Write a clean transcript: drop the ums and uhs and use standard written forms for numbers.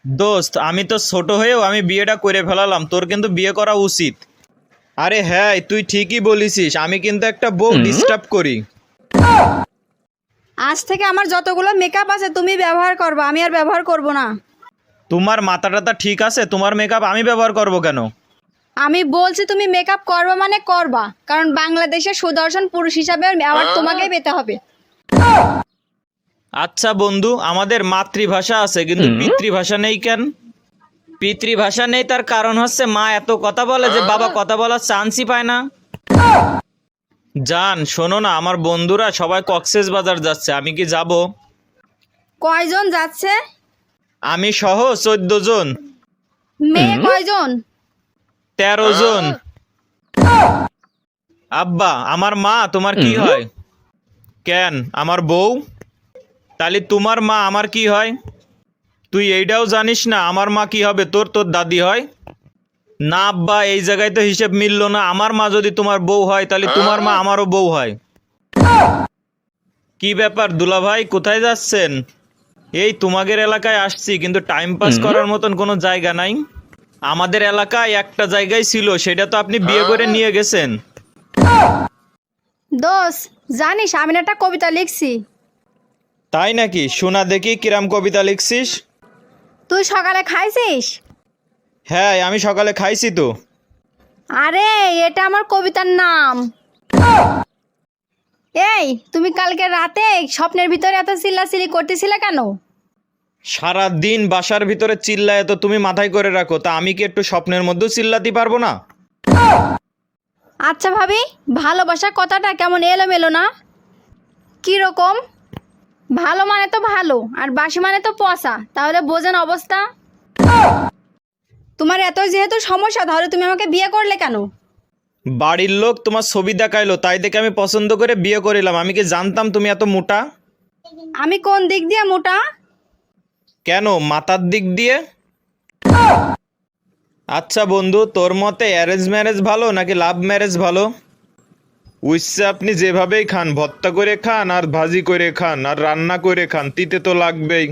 দোস্ত, আমি তো ছোট হয়েও আমি বিয়েটা করে ফেলালাম, তোর কিন্তু বিয়ে করা উচিত। আরে হ্যাঁ, তুই ঠিকই বলিসিস, আমি কিন্তু একটা বউ ডিস্টার্ব করি। আজ থেকে আমার যতগুলো মেকআপ আছে তুমি ব্যবহার করবে, আমি আর ব্যবহার করব না। তোমার মাথা টাথা ঠিক আছে? তোমার মেকআপ আমি ব্যবহার করব কেন? আমি বলছি তুমি মেকআপ করবা মানে করবা, কারণ বাংলাদেশের সুদর্শন পুরুষ হিসাবে অ্যাওয়ার্ড তোমাকেই পেতে হবে। আচ্ছা বন্ধু, আমাদের মাতৃভাষা আছে কিন্তু পিতৃভাষা নেই কেন? পিতৃভাষা নেই তার কারণ হচ্ছে মা এত কথা বলে যে বাবা কথা বলার চান্সই পায় না। জান শোনো না, আমার বন্ধুরা সবাই কক্সেস বাজার যাচ্ছে, আমি কি যাব? কয়জন যাচ্ছে? আমি সহ 14 জন। মেয়ে কয়জন? 13 জন। আব্বা, আমার মা তোমার কি হয়? কেন, আমার বউ? তাহলে তোমার মা আমার কি হয়? তুই এইটাও জানিস না আমার মা কি হবে? তোর তোর দাদি হয় না। আব্বা, এই জায়গায় তো হিসেব মিললো না। আমার মা যদি তোমার বউ হয় তাহলে তোমার মা আমারও বউ হয়। কি ব্যাপার দুলা ভাই, কোথায় যাচ্ছেন? এই তোমাদের এলাকায় আসছি, কিন্তু টাইম পাস করার মতন কোনো জায়গা নাই। আমাদের এলাকায় একটা জায়গায় ছিল, সেটা তো আপনি বিয়ে করে নিয়ে গেছেন। দোষ, জানিস আমি না একটা কবিতা লিখছি। তাই নাকি? শোনা দেখি, কিরাম কবিতা লিখছিস? তুই সকালে খাইছিস? হ্যাঁ, আমি সকালে খাইছি তো। আরে, এটা আমার কবিতার নাম। এই, তুমি কালকে রাতে স্বপ্নের ভিতরে এত চিল্লাচিল্লি করতেছিলে কেন? সারা দিন বাসার ভিতরে চিল্লায় তো তুমি মাথায় করে রাখো, তা আমি কি একটু স্বপ্নের মধ্যেও চিল্লাতে পারবো না? আচ্ছা ভাবি, ভালোবাসা কথাটা কেমন এলোমেলো না? কি রকম? ভালো মানে তো ভালো, আর বাসি মানে তো পচা, তাহলে বোঝেন অবস্থা। তোমার এত যেহেতু সমস্যা, তাহলে তুমি আমাকে বিয়ে করলে কেন? বাড়ির লোক তোমার ছবি দেখাইলো, তাই দেখে আমি পছন্দ করে বিয়ে করিলাম। আমি কি জানতাম তুমি এত মোটা? আমি কোন দিক দিয়ে মোটা? কেন, মাথার দিক দিয়ে? আচ্ছা বন্ধু, তোর মতে অ্যারেঞ্জ ম্যারেজ ভালো নাকি লাভ ম্যারেজ ভালো? উইসে আপনি যেভাবেই খান, ভর্তা করে খান আর ভাজি করে খান আর রান্না করে খান, তিতে তো লাগবেই।